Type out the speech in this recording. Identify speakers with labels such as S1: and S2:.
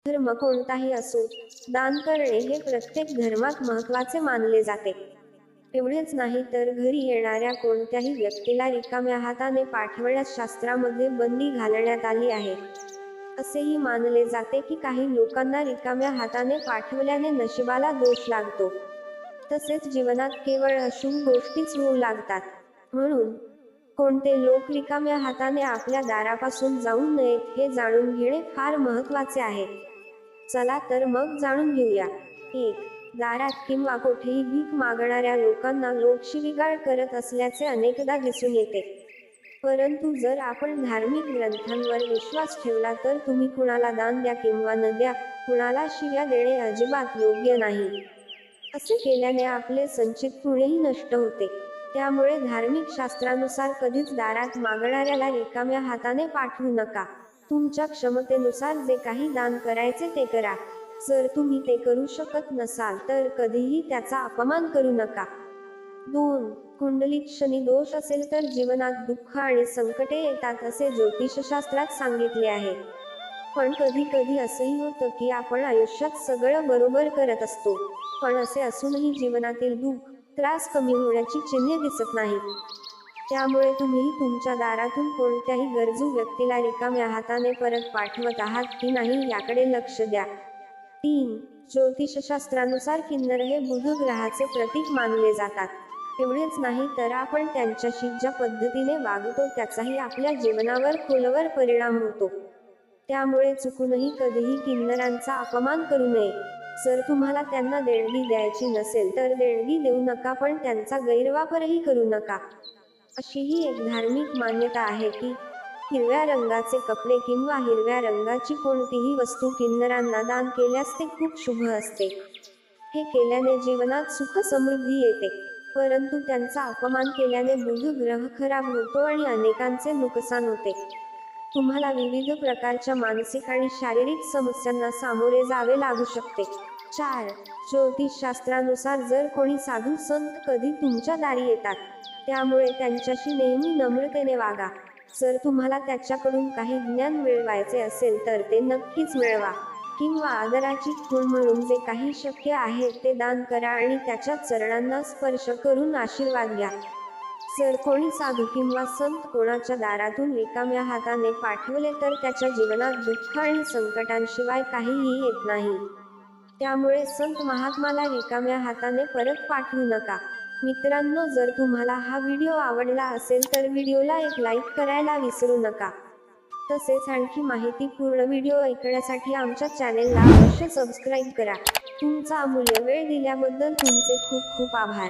S1: धर्म कोणताही असो, दान करणे हे प्रत्येक धर्मात महत्त्वाचे मानले जाते. एवढेच नाही तर घरी येणाऱ्या कोणत्याही व्यक्तीला रिकाम्या हाताने पाठवण्यास शास्त्रामध्ये बंदी घालण्यात आली आहे. असेही मानले जाते की काही लोकांना रिकाम्या हाताने पाठवल्याने नशिबाला दोष लागतो. तसेच जीवनात केवळ अशुभ गोष्टीच होऊ लागतात. म्हणून कोणते लोक रिकाम्या हाताने आपल्या दारापासून जाऊ नयेत हे जाणून घेणे फार महत्त्वाचे आहे. चला तर मग जाणून घेऊया. 1. दारात किंवा कोठेही भीक मागणाऱ्या लोकांना लोक शिवीगाळ करत असल्याचे अनेकदा दिसून येते. परंतु जर आपण धार्मिक ग्रंथांवर विश्वास ठेवला तर तुम्ही कुणाला दान द्या किंवा न द्या, कुणाला शिव्या देणे अजिबात योग्य नाही. असे केल्याने आपले संचित पुणेही नष्ट होते. त्यामुळे धार्मिक शास्त्रानुसार कधीच दारात मागणाऱ्याला रिकाम्या हाताने पाठवू नका. तुमच्या क्षमतेनुसार जे काही दान करायचे ते करा. जर तुम्ही ते करू शकत नसाल तर कधीही त्याचा अपमान करू नका. 2. कुंडलीत शनी दोष असेल तर जीवनात दुःख आणि संकटे येतात असे ज्योतिषशास्त्रात सांगितले आहे. पण कधी कधी असंही होतं की आपण आयुष्यात सगळं बरोबर करत असतो, पण असे असूनही जीवनातील दुःख, त्रास कमी होण्याची चिन्हे दिसत नाहीत. त्यामुळे तुम्ही तुमच्या दारातून कोणत्याही गरजू व्यक्तीला रिकाम्या हाताने परत पाठवत आहात की नाही याकडे लक्ष द्या. 3. ज्योतिषशास्त्रानुसार किन्नर हे बुध ग्रहाचे प्रतीक मानले जातात. एवढेच नाही तर आपण त्यांच्याशी ज्या पद्धतीने वागतो त्याचाही आपल्या जीवनावर खोलवर परिणाम होतो. त्यामुळे चुकूनही कधीही किन्नरांचा अपमान करू नये. जर तुम्हाला त्यांना देणगी द्यायची नसेल तर देणगी देऊ नका, पण त्यांचा गैरवापरही करू नका. अशीही एक धार्मिक मान्यता आहे की हिरव्या रंगाचे कपडे किंवा हिरव्या रंगाची कोणतीही वस्तू किन्नरांना दान केल्यास ते खूप शुभ असते. हे केल्याने जीवनात सुख समृद्धी येते. परंतु त्यांचा अपमान केल्याने बुध ग्रह खराब होतो आणि अनेकांचे नुकसान होते. तुम्हाला विविध प्रकारच्या मानसिक आणि शारीरिक समस्यांना सामोरे जावे लागू शकते. 4. ज्योतिषशास्त्रानुसार जर कोणी साधू संत कधी तुमच्या दारी येतात, त्यामुळे त्यांच्याशी नेहमी नम्रतेने वागा. जर तुम्हाला त्याच्याकडून काही ज्ञान मिळवायचे असेल तर ते नक्कीच मिळवा, किंवा आदराची खूण म्हणून जे काही शक्य आहे ते दान करा आणि त्याच्या चरणांना स्पर्श करून आशीर्वाद घ्या. जर कोणी साधू किंवा संत कोणाच्या दारातून रिकाम्या हाताने पाठवले तर त्याच्या जीवनात दुःख आणि संकटांशिवाय काहीही येत नाही. त्यामुळे संत महात्माला रिकाम्या हाताने परत पाठवू नका. मित्रांनो, जर तुम्हाला हा व्हिडिओ आवडला असेल तर व्हिडिओला एक लाईक करायला विसरू नका. तसेच आणखी माहितीपूर्ण व्हिडिओ ऐकण्यासाठी आमच्या चॅनेलला अवश्य सबस्क्राईब करा. तुमचा अमूल्य वेळ दिल्याबद्दल तुमचे खूप खूप आभार.